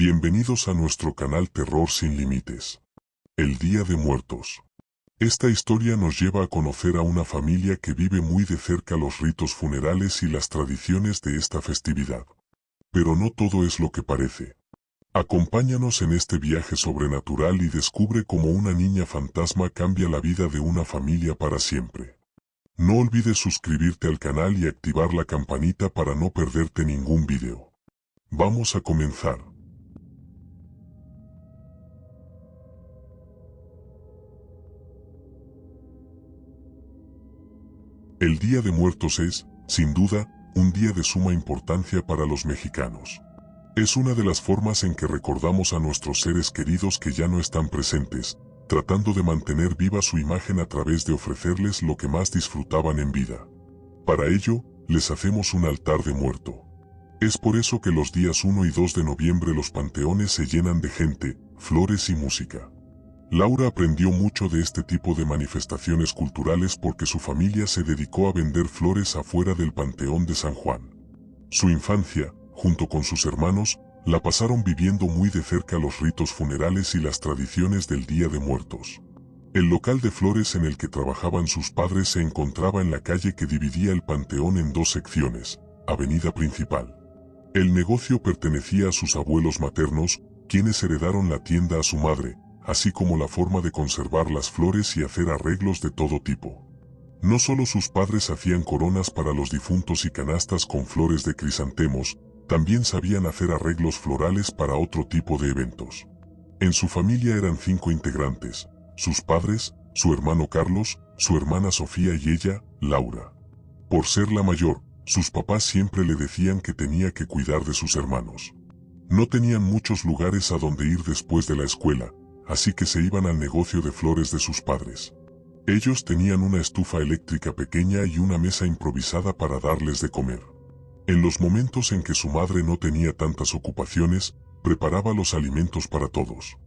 Bienvenidos a nuestro canal Terror Sin Límites. El Día de Muertos. Esta historia nos lleva a conocer a una familia que vive muy de cerca los ritos funerales y las tradiciones de esta festividad. Pero no todo es lo que parece. Acompáñanos en este viaje sobrenatural y descubre cómo una niña fantasma cambia la vida de una familia para siempre. No olvides suscribirte al canal y activar la campanita para no perderte ningún video. Vamos a comenzar. El Día de Muertos es, sin duda, un día de suma importancia para los mexicanos. Es una de las formas en que recordamos a nuestros seres queridos que ya no están presentes, tratando de mantener viva su imagen a través de ofrecerles lo que más disfrutaban en vida. Para ello, les hacemos un altar de muerto. Es por eso que los días 1 y 2 de noviembre los panteones se llenan de gente, flores y música. Laura aprendió mucho de este tipo de manifestaciones culturales porque su familia se dedicó a vender flores afuera del Panteón de San Juan. Su infancia, junto con sus hermanos, la pasaron viviendo muy de cerca los ritos funerales y las tradiciones del Día de Muertos. El local de flores en el que trabajaban sus padres se encontraba en la calle que dividía el panteón en dos secciones, avenida principal. El negocio pertenecía a sus abuelos maternos, quienes heredaron la tienda a su madre, así como la forma de conservar las flores y hacer arreglos de todo tipo. No solo sus padres hacían coronas para los difuntos y canastas con flores de crisantemos, también sabían hacer arreglos florales para otro tipo de eventos. En su familia eran 5 integrantes: sus padres, su hermano Carlos, su hermana Sofía y ella, Laura. Por ser la mayor, sus papás siempre le decían que tenía que cuidar de sus hermanos. No tenían muchos lugares a donde ir después de la escuela, así que se iban al negocio de flores de sus padres. Ellos tenían una estufa eléctrica pequeña y una mesa improvisada para darles de comer. En los momentos en que su madre no tenía tantas ocupaciones, preparaba los alimentos para todos.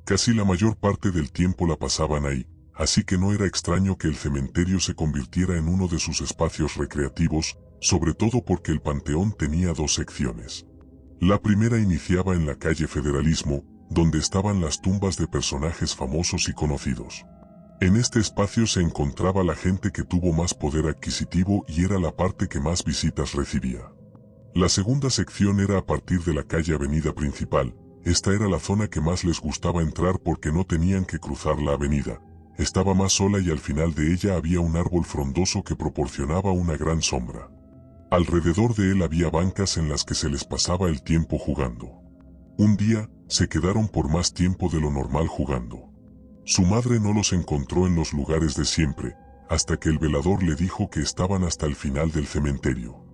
Casi la mayor parte del tiempo la pasaban ahí, así que no era extraño que el cementerio se convirtiera en uno de sus espacios recreativos, sobre todo porque el panteón tenía 2 secciones. La primera iniciaba en la calle Federalismo, donde estaban las tumbas de personajes famosos y conocidos. En este espacio se encontraba la gente que tuvo más poder adquisitivo y era la parte que más visitas recibía. La segunda sección era a partir de la calle Avenida Principal. Esta era la zona que más les gustaba entrar porque no tenían que cruzar la avenida. Estaba más sola y al final de ella había un árbol frondoso que proporcionaba una gran sombra. Alrededor de él había bancas en las que se les pasaba el tiempo jugando. Un día, se quedaron por más tiempo de lo normal jugando. Su madre no los encontró en los lugares de siempre, hasta que el velador le dijo que estaban hasta el final del cementerio.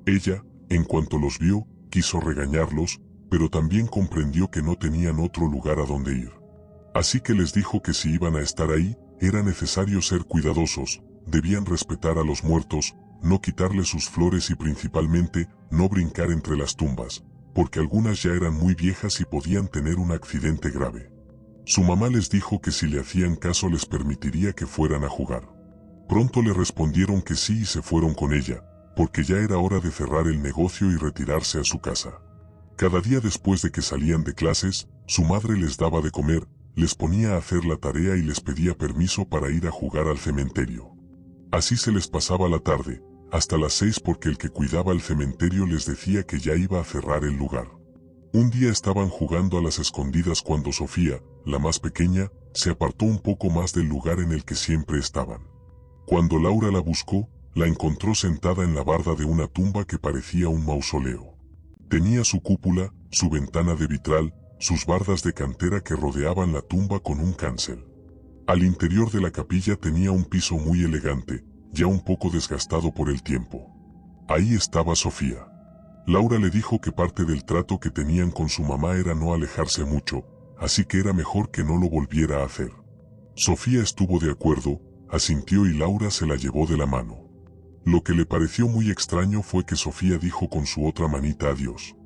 Ella, en cuanto los vio, quiso regañarlos, pero también comprendió que no tenían otro lugar a donde ir. Así que les dijo que si iban a estar ahí, era necesario ser cuidadosos, debían respetar a los muertos, no quitarles sus flores y principalmente, no brincar entre las tumbas, porque algunas ya eran muy viejas y podían tener un accidente grave. Su mamá les dijo que si le hacían caso les permitiría que fueran a jugar. Pronto le respondieron que sí y se fueron con ella, porque ya era hora de cerrar el negocio y retirarse a su casa. Cada día después de que salían de clases, su madre les daba de comer, les ponía a hacer la tarea y les pedía permiso para ir a jugar al cementerio. Así se les pasaba la tarde, hasta las 6 porque el que cuidaba el cementerio les decía que ya iba a cerrar el lugar. Un día estaban jugando a las escondidas cuando Sofía, la más pequeña, se apartó un poco más del lugar en el que siempre estaban. Cuando Laura la buscó, la encontró sentada en la barda de una tumba que parecía un mausoleo. Tenía su cúpula, su ventana de vitral, sus bardas de cantera que rodeaban la tumba con un cancel. Al interior de la capilla tenía un piso muy elegante, ya un poco desgastado por el tiempo. Ahí estaba Sofía. Laura le dijo que parte del trato que tenían con su mamá era no alejarse mucho, así que era mejor que no lo volviera a hacer. Sofía estuvo de acuerdo, asintió y Laura se la llevó de la mano. Lo que le pareció muy extraño fue que Sofía dijo con su otra manita adiós.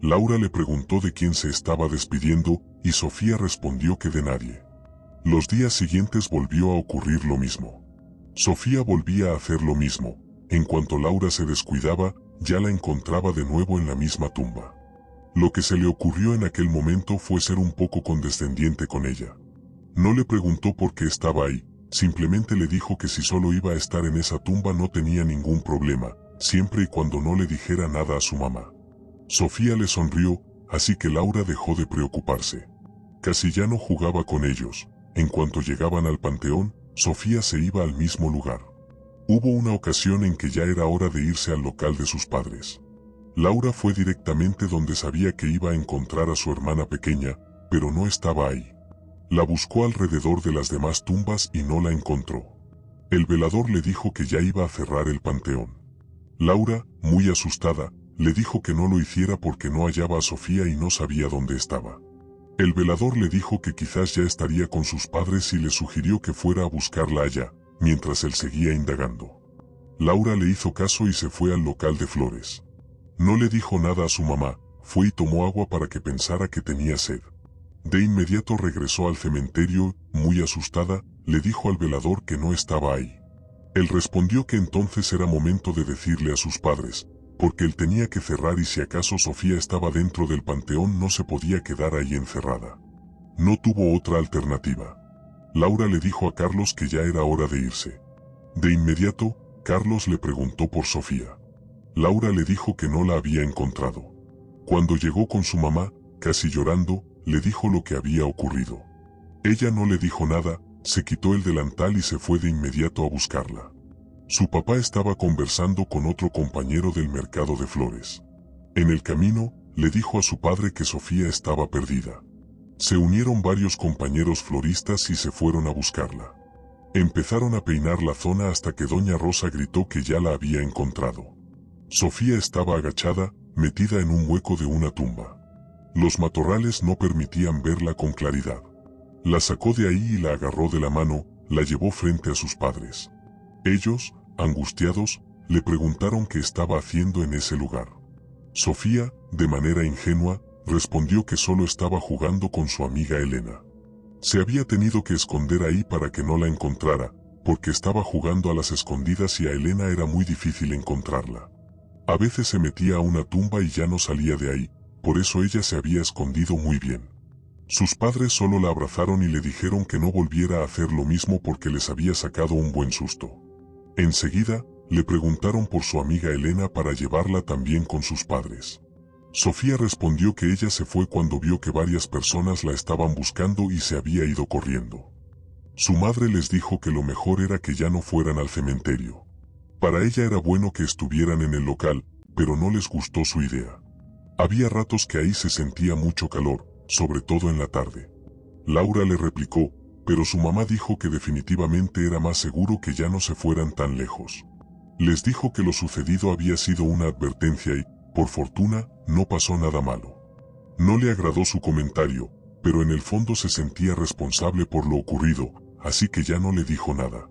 Laura le preguntó de quién se estaba despidiendo, y Sofía respondió que de nadie. Los días siguientes volvió a ocurrir lo mismo. Sofía volvía a hacer lo mismo. En cuanto Laura se descuidaba, ya la encontraba de nuevo en la misma tumba. Lo que se le ocurrió en aquel momento fue ser un poco condescendiente con ella. No le preguntó por qué estaba ahí, simplemente le dijo que si solo iba a estar en esa tumba no tenía ningún problema, siempre y cuando no le dijera nada a su mamá. Sofía le sonrió, así que Laura dejó de preocuparse. Casi ya no jugaba con ellos. En cuanto llegaban al panteón, Sofía se iba al mismo lugar. Hubo una ocasión en que ya era hora de irse al local de sus padres. Laura fue directamente donde sabía que iba a encontrar a su hermana pequeña, pero no estaba ahí. La buscó alrededor de las demás tumbas y no la encontró. El velador le dijo que ya iba a cerrar el panteón. Laura, muy asustada, le dijo que no lo hiciera porque no hallaba a Sofía y no sabía dónde estaba. El velador le dijo que quizás ya estaría con sus padres y le sugirió que fuera a buscarla allá, mientras él seguía indagando. Laura le hizo caso y se fue al local de flores. No le dijo nada a su mamá, fue y tomó agua para que pensara que tenía sed. De inmediato regresó al cementerio, muy asustada, le dijo al velador que no estaba ahí. Él respondió que entonces era momento de decirle a sus padres, porque él tenía que cerrar y si acaso Sofía estaba dentro del panteón no se podía quedar ahí encerrada. No tuvo otra alternativa. Laura le dijo a Carlos que ya era hora de irse. De inmediato, Carlos le preguntó por Sofía. Laura le dijo que no la había encontrado. Cuando llegó con su mamá, casi llorando, le dijo lo que había ocurrido. Ella no le dijo nada, se quitó el delantal y se fue de inmediato a buscarla. Su papá estaba conversando con otro compañero del mercado de flores. En el camino, le dijo a su padre que Sofía estaba perdida. Se unieron varios compañeros floristas y se fueron a buscarla. Empezaron a peinar la zona hasta que doña Rosa gritó que ya la había encontrado. Sofía estaba agachada, metida en un hueco de una tumba. Los matorrales no permitían verla con claridad. La sacó de ahí y la agarró de la mano, la llevó frente a sus padres. Ellos, angustiados, le preguntaron qué estaba haciendo en ese lugar. Sofía, de manera ingenua, respondió que solo estaba jugando con su amiga Elena. Se había tenido que esconder ahí para que no la encontrara, porque estaba jugando a las escondidas y a Elena era muy difícil encontrarla. A veces se metía a una tumba y ya no salía de ahí, por eso ella se había escondido muy bien. Sus padres solo la abrazaron y le dijeron que no volviera a hacer lo mismo porque les había sacado un buen susto. Enseguida, le preguntaron por su amiga Elena para llevarla también con sus padres. Sofía respondió que ella se fue cuando vio que varias personas la estaban buscando y se había ido corriendo. Su madre les dijo que lo mejor era que ya no fueran al cementerio. Para ella era bueno que estuvieran en el local, pero no les gustó su idea. Había ratos que ahí se sentía mucho calor, sobre todo en la tarde. Laura le replicó, pero su mamá dijo que definitivamente era más seguro que ya no se fueran tan lejos. Les dijo que lo sucedido había sido una advertencia y, por fortuna, no pasó nada malo. No le agradó su comentario, pero en el fondo se sentía responsable por lo ocurrido, así que ya no le dijo nada.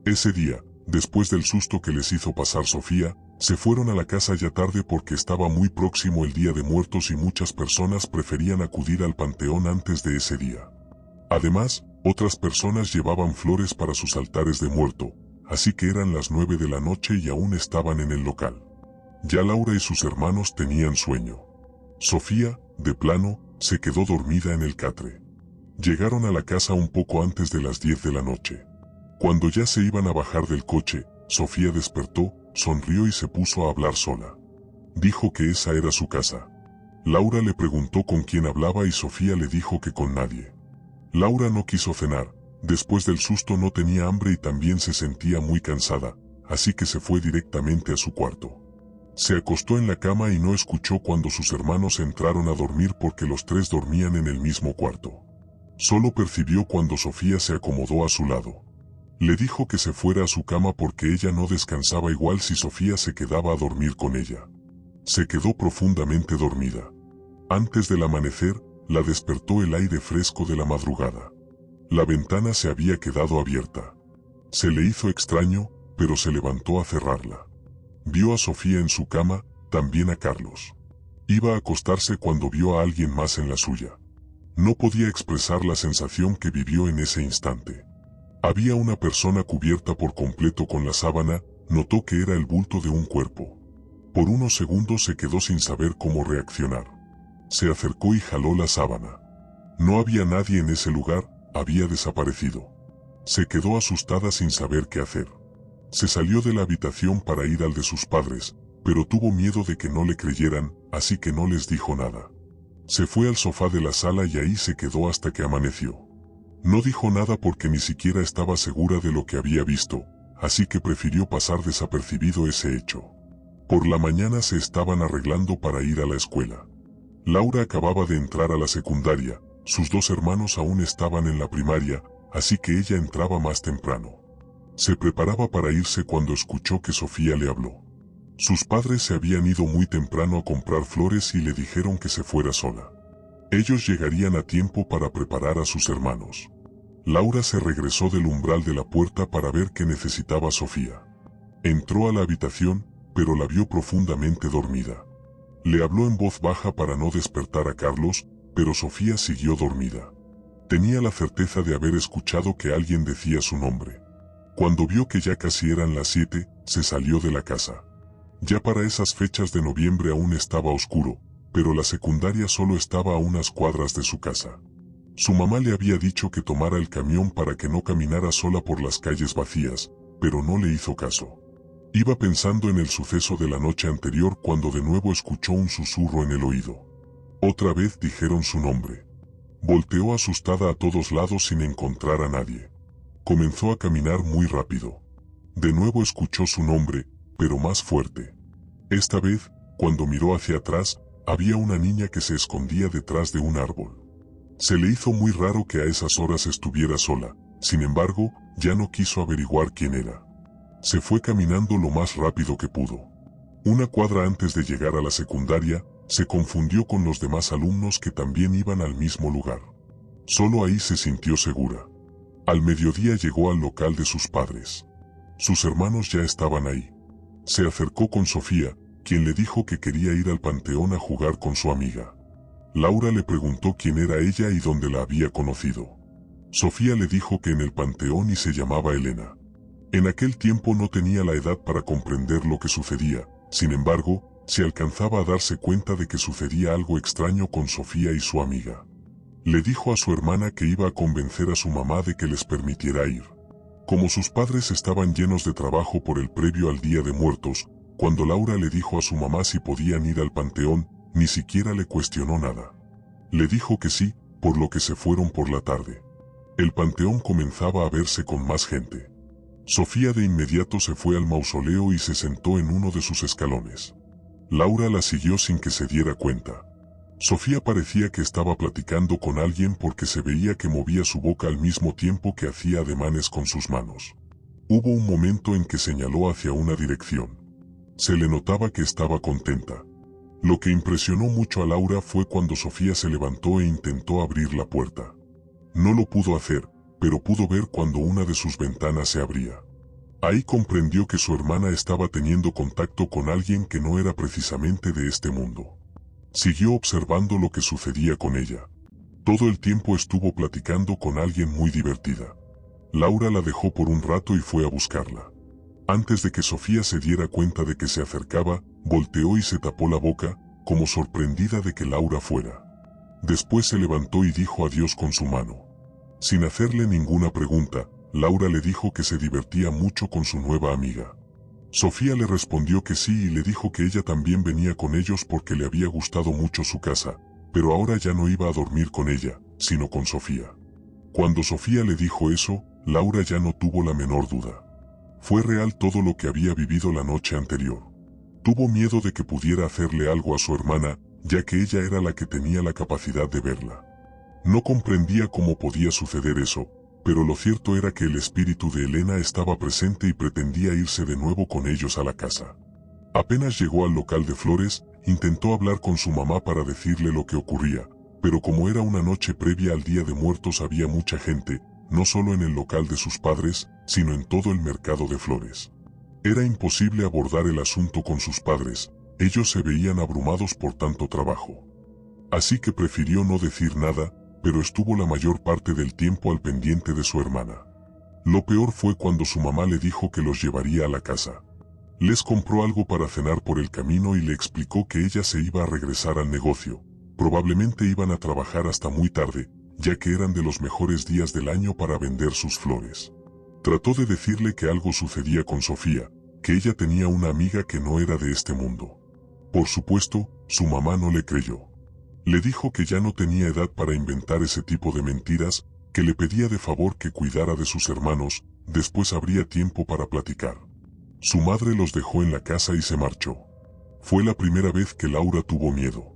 Ese día, después del susto que les hizo pasar Sofía, se fueron a la casa ya tarde porque estaba muy próximo el Día de Muertos y muchas personas preferían acudir al panteón antes de ese día. Además, otras personas llevaban flores para sus altares de muerto, así que eran las 9 de la noche y aún estaban en el local. Ya Laura y sus hermanos tenían sueño. Sofía, de plano, se quedó dormida en el catre. Llegaron a la casa un poco antes de las 10 de la noche. Cuando ya se iban a bajar del coche, Sofía despertó, sonrió y se puso a hablar sola. Dijo que esa era su casa. Laura le preguntó con quién hablaba y Sofía le dijo que con nadie. Laura no quiso cenar, después del susto no tenía hambre y también se sentía muy cansada, así que se fue directamente a su cuarto. Se acostó en la cama y no escuchó cuando sus hermanos entraron a dormir porque los tres dormían en el mismo cuarto. Solo percibió cuando Sofía se acomodó a su lado. Le dijo que se fuera a su cama porque ella no descansaba igual si Sofía se quedaba a dormir con ella. Se quedó profundamente dormida. Antes del amanecer, la despertó el aire fresco de la madrugada. La ventana se había quedado abierta. Se le hizo extraño, pero se levantó a cerrarla. Vio a Sofía en su cama, también a Carlos. Iba a acostarse cuando vio a alguien más en la suya. No podía expresar la sensación que vivió en ese instante. Había una persona cubierta por completo con la sábana, notó que era el bulto de un cuerpo. Por unos segundos se quedó sin saber cómo reaccionar. Se acercó y jaló la sábana. No había nadie en ese lugar, había desaparecido. Se quedó asustada sin saber qué hacer. Se salió de la habitación para ir al de sus padres, pero tuvo miedo de que no le creyeran, así que no les dijo nada. Se fue al sofá de la sala y ahí se quedó hasta que amaneció. No dijo nada porque ni siquiera estaba segura de lo que había visto, así que prefirió pasar desapercibido ese hecho. Por la mañana se estaban arreglando para ir a la escuela. Laura acababa de entrar a la secundaria, sus dos hermanos aún estaban en la primaria, así que ella entraba más temprano. Se preparaba para irse cuando escuchó que Sofía le habló. Sus padres se habían ido muy temprano a comprar flores y le dijeron que se fuera sola. Ellos llegarían a tiempo para preparar a sus hermanos. Laura se regresó del umbral de la puerta para ver qué necesitaba Sofía. Entró a la habitación, pero la vio profundamente dormida. Le habló en voz baja para no despertar a Carlos, pero Sofía siguió dormida. Tenía la certeza de haber escuchado que alguien decía su nombre. Cuando vio que ya casi eran las 7, se salió de la casa. Ya para esas fechas de noviembre aún estaba oscuro, pero la secundaria solo estaba a unas cuadras de su casa. Su mamá le había dicho que tomara el camión para que no caminara sola por las calles vacías, pero no le hizo caso. Iba pensando en el suceso de la noche anterior cuando de nuevo escuchó un susurro en el oído. Otra vez dijeron su nombre. Volteó asustada a todos lados sin encontrar a nadie. Comenzó a caminar muy rápido. De nuevo escuchó su nombre, pero más fuerte. Esta vez, cuando miró hacia atrás, había una niña que se escondía detrás de un árbol. Se le hizo muy raro que a esas horas estuviera sola, sin embargo, ya no quiso averiguar quién era. Se fue caminando lo más rápido que pudo. Una cuadra antes de llegar a la secundaria, se confundió con los demás alumnos que también iban al mismo lugar. Solo ahí se sintió segura. Al mediodía llegó al local de sus padres. Sus hermanos ya estaban ahí. Se acercó con Sofía, quien le dijo que quería ir al panteón a jugar con su amiga. Laura le preguntó quién era ella y dónde la había conocido. Sofía le dijo que en el panteón y se llamaba Elena. En aquel tiempo no tenía la edad para comprender lo que sucedía, sin embargo, se alcanzaba a darse cuenta de que sucedía algo extraño con Sofía y su amiga. Le dijo a su hermana que iba a convencer a su mamá de que les permitiera ir. Como sus padres estaban llenos de trabajo por el previo al Día de Muertos, cuando Laura le dijo a su mamá si podían ir al panteón, ni siquiera le cuestionó nada. Le dijo que sí, por lo que se fueron por la tarde. El panteón comenzaba a verse con más gente. Sofía de inmediato se fue al mausoleo y se sentó en uno de sus escalones. Laura la siguió sin que se diera cuenta. Sofía parecía que estaba platicando con alguien porque se veía que movía su boca al mismo tiempo que hacía ademanes con sus manos. Hubo un momento en que señaló hacia una dirección. Se le notaba que estaba contenta. Lo que impresionó mucho a Laura fue cuando Sofía se levantó e intentó abrir la puerta. No lo pudo hacer, pero pudo ver cuando una de sus ventanas se abría. Ahí comprendió que su hermana estaba teniendo contacto con alguien que no era precisamente de este mundo. Siguió observando lo que sucedía con ella. Todo el tiempo estuvo platicando con alguien muy divertida. Laura la dejó por un rato y fue a buscarla. Antes de que Sofía se diera cuenta de que se acercaba, volteó y se tapó la boca, como sorprendida de que Laura fuera. Después se levantó y dijo adiós con su mano. Sin hacerle ninguna pregunta, Laura le dijo que se divertía mucho con su nueva amiga. Sofía le respondió que sí y le dijo que ella también venía con ellos porque le había gustado mucho su casa, pero ahora ya no iba a dormir con ella, sino con Sofía. Cuando Sofía le dijo eso, Laura ya no tuvo la menor duda. Fue real todo lo que había vivido la noche anterior. Tuvo miedo de que pudiera hacerle algo a su hermana, ya que ella era la que tenía la capacidad de verla. No comprendía cómo podía suceder eso, pero lo cierto era que el espíritu de Elena estaba presente y pretendía irse de nuevo con ellos a la casa. Apenas llegó al local de flores, intentó hablar con su mamá para decirle lo que ocurría, pero como era una noche previa al Día de Muertos había mucha gente, no solo en el local de sus padres, sino en todo el mercado de flores. Era imposible abordar el asunto con sus padres, ellos se veían abrumados por tanto trabajo. Así que prefirió no decir nada, pero estuvo la mayor parte del tiempo al pendiente de su hermana. Lo peor fue cuando su mamá le dijo que los llevaría a la casa. Les compró algo para cenar por el camino y le explicó que ella se iba a regresar al negocio, Probablemente iban a trabajar hasta muy tarde, ya que eran de los mejores días del año para vender sus flores. Trató de decirle que algo sucedía con Sofía, que ella tenía una amiga que no era de este mundo. Por supuesto, su mamá no le creyó. Le dijo que ya no tenía edad para inventar ese tipo de mentiras, que le pedía de favor que cuidara de sus hermanos, después habría tiempo para platicar. Su madre los dejó en la casa y se marchó. Fue la primera vez que Laura tuvo miedo.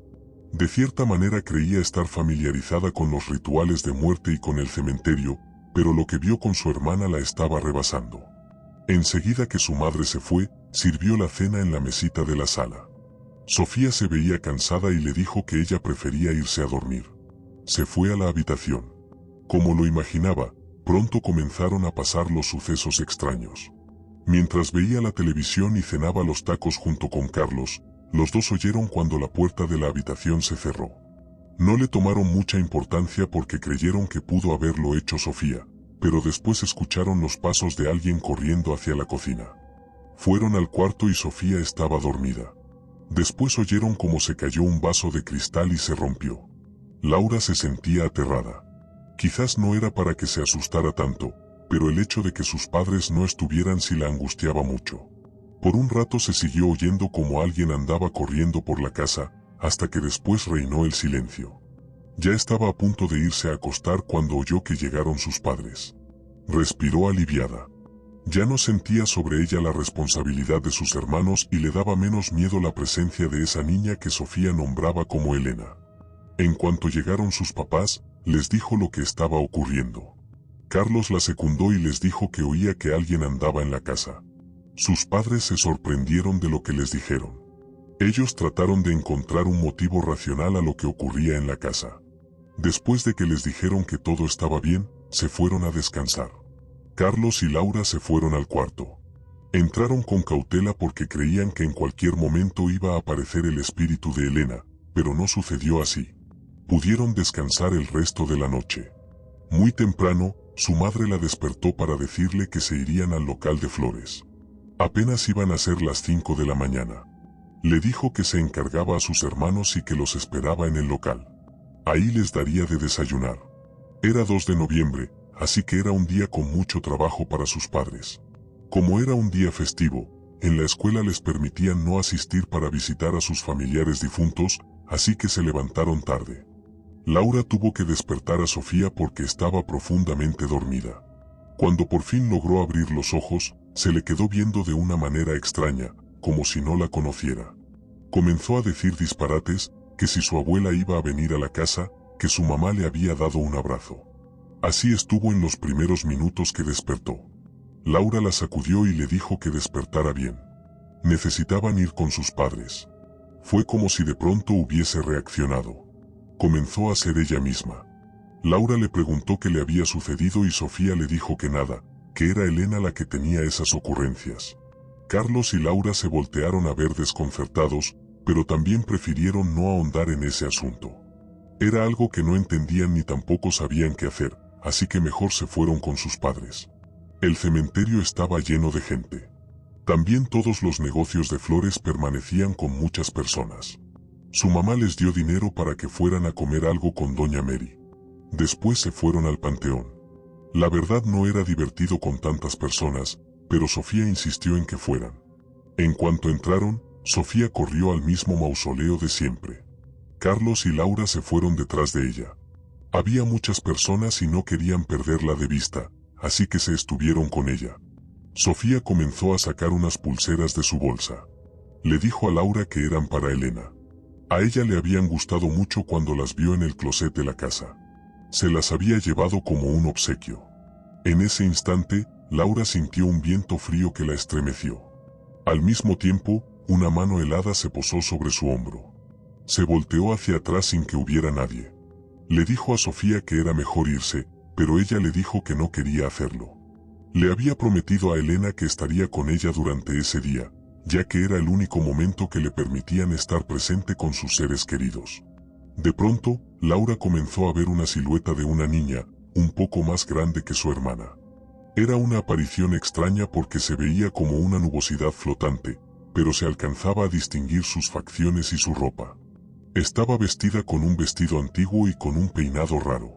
De cierta manera creía estar familiarizada con los rituales de muerte y con el cementerio, pero lo que vio con su hermana la estaba rebasando. Enseguida que su madre se fue, sirvió la cena en la mesita de la sala. Sofía se veía cansada y le dijo que ella prefería irse a dormir. Se fue a la habitación. Como lo imaginaba, pronto comenzaron a pasar los sucesos extraños. Mientras veía la televisión y cenaba los tacos junto con Carlos, los dos oyeron cuando la puerta de la habitación se cerró. No le tomaron mucha importancia porque creyeron que pudo haberlo hecho Sofía, pero después escucharon los pasos de alguien corriendo hacia la cocina. Fueron al cuarto y Sofía estaba dormida. Después oyeron cómo se cayó un vaso de cristal y se rompió. Laura se sentía aterrada. Quizás no era para que se asustara tanto, pero el hecho de que sus padres no estuvieran sí la angustiaba mucho. Por un rato se siguió oyendo como alguien andaba corriendo por la casa, hasta que después reinó el silencio. Ya estaba a punto de irse a acostar cuando oyó que llegaron sus padres. Respiró aliviada. Ya no sentía sobre ella la responsabilidad de sus hermanos y le daba menos miedo la presencia de esa niña que Sofía nombraba como Elena. En cuanto llegaron sus papás, les dijo lo que estaba ocurriendo. Carlos la secundó y les dijo que oía que alguien andaba en la casa. Sus padres se sorprendieron de lo que les dijeron. Ellos trataron de encontrar un motivo racional a lo que ocurría en la casa. Después de que les dijeron que todo estaba bien, se fueron a descansar. Carlos y Laura se fueron al cuarto. Entraron con cautela porque creían que en cualquier momento iba a aparecer el espíritu de Elena, pero no sucedió así. Pudieron descansar el resto de la noche. Muy temprano, su madre la despertó para decirle que se irían al local de flores. Apenas iban a ser las 5 de la mañana. Le dijo que se encargaba a sus hermanos y que los esperaba en el local. Ahí les daría de desayunar. Era 2 de noviembre, así que era un día con mucho trabajo para sus padres. Como era un día festivo, en la escuela les permitían no asistir para visitar a sus familiares difuntos, así que se levantaron tarde. Laura tuvo que despertar a Sofía porque estaba profundamente dormida. Cuando por fin logró abrir los ojos, se le quedó viendo de una manera extraña, como si no la conociera. Comenzó a decir disparates, que si su abuela iba a venir a la casa, que su mamá le había dado un abrazo. Así estuvo en los primeros minutos que despertó. Laura la sacudió y le dijo que despertara bien. Necesitaban ir con sus padres. Fue como si de pronto hubiese reaccionado. Comenzó a ser ella misma. Laura le preguntó qué le había sucedido y Sofía le dijo que nada, que era Elena la que tenía esas ocurrencias. Carlos y Laura se voltearon a ver desconcertados, pero también prefirieron no ahondar en ese asunto. Era algo que no entendían ni tampoco sabían qué hacer, así que mejor se fueron con sus padres. El cementerio estaba lleno de gente. También todos los negocios de flores permanecían con muchas personas. Su mamá les dio dinero para que fueran a comer algo con Doña Mary. Después se fueron al panteón. La verdad no era divertido con tantas personas, pero Sofía insistió en que fueran. En cuanto entraron, Sofía corrió al mismo mausoleo de siempre. Carlos y Laura se fueron detrás de ella. Había muchas personas y no querían perderla de vista, así que se estuvieron con ella. Sofía comenzó a sacar unas pulseras de su bolsa. Le dijo a Laura que eran para Elena. A ella le habían gustado mucho cuando las vio en el closet de la casa. Se las había llevado como un obsequio. En ese instante, Laura sintió un viento frío que la estremeció. Al mismo tiempo, una mano helada se posó sobre su hombro. Se volteó hacia atrás sin que hubiera nadie. Le dijo a Sofía que era mejor irse, pero ella le dijo que no quería hacerlo. Le había prometido a Elena que estaría con ella durante ese día, ya que era el único momento que le permitían estar presente con sus seres queridos. De pronto, Laura comenzó a ver una silueta de una niña, un poco más grande que su hermana. Era una aparición extraña porque se veía como una nubosidad flotante, pero se alcanzaba a distinguir sus facciones y su ropa. Estaba vestida con un vestido antiguo y con un peinado raro.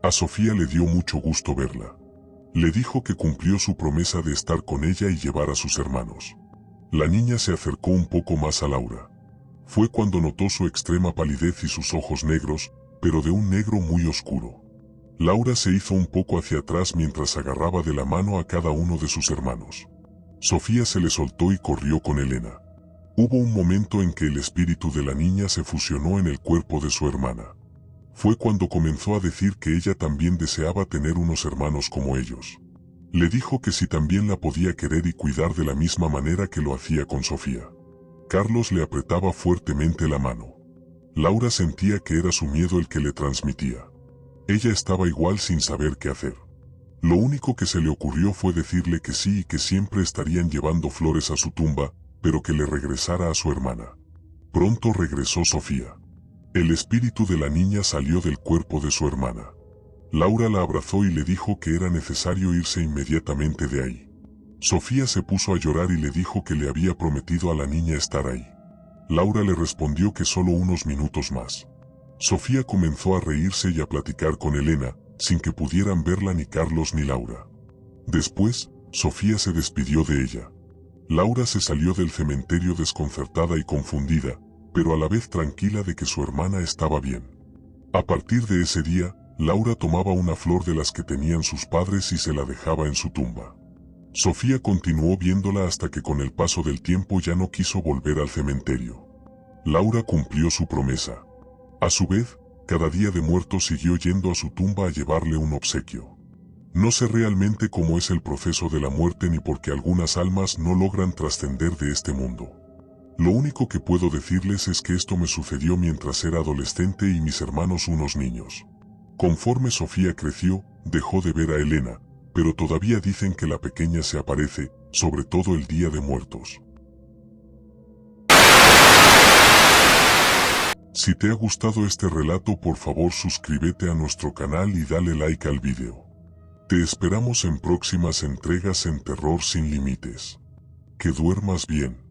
A Sofía le dio mucho gusto verla. Le dijo que cumplió su promesa de estar con ella y llevar a sus hermanos. La niña se acercó un poco más a Laura. Fue cuando notó su extrema palidez y sus ojos negros, pero de un negro muy oscuro. Laura se hizo un poco hacia atrás mientras agarraba de la mano a cada uno de sus hermanos. Sofía se le soltó y corrió con Elena. Hubo un momento en que el espíritu de la niña se fusionó en el cuerpo de su hermana. Fue cuando comenzó a decir que ella también deseaba tener unos hermanos como ellos. Le dijo que si también la podía querer y cuidar de la misma manera que lo hacía con Sofía. Carlos le apretaba fuertemente la mano. Laura sentía que era su miedo el que le transmitía. Ella estaba igual sin saber qué hacer. Lo único que se le ocurrió fue decirle que sí y que siempre estarían llevando flores a su tumba, pero que le regresara a su hermana. Pronto regresó Sofía. El espíritu de la niña salió del cuerpo de su hermana. Laura la abrazó y le dijo que era necesario irse inmediatamente de ahí. Sofía se puso a llorar y le dijo que le había prometido a la niña estar ahí. Laura le respondió que solo unos minutos más. Sofía comenzó a reírse y a platicar con Elena, sin que pudieran verla ni Carlos ni Laura. Después, Sofía se despidió de ella. Laura se salió del cementerio desconcertada y confundida, pero a la vez tranquila de que su hermana estaba bien. A partir de ese día, Laura tomaba una flor de las que tenían sus padres y se la dejaba en su tumba. Sofía continuó viéndola hasta que con el paso del tiempo ya no quiso volver al cementerio. Laura cumplió su promesa. A su vez, cada día de muerto siguió yendo a su tumba a llevarle un obsequio. No sé realmente cómo es el proceso de la muerte ni por qué algunas almas no logran trascender de este mundo. Lo único que puedo decirles es que esto me sucedió mientras era adolescente y mis hermanos unos niños. Conforme Sofía creció, dejó de ver a Elena, pero todavía dicen que la pequeña se aparece, sobre todo el Día de Muertos. Si te ha gustado este relato, por favor suscríbete a nuestro canal y dale like al video. Te esperamos en próximas entregas en Terror Sin Límites. Que duermas bien.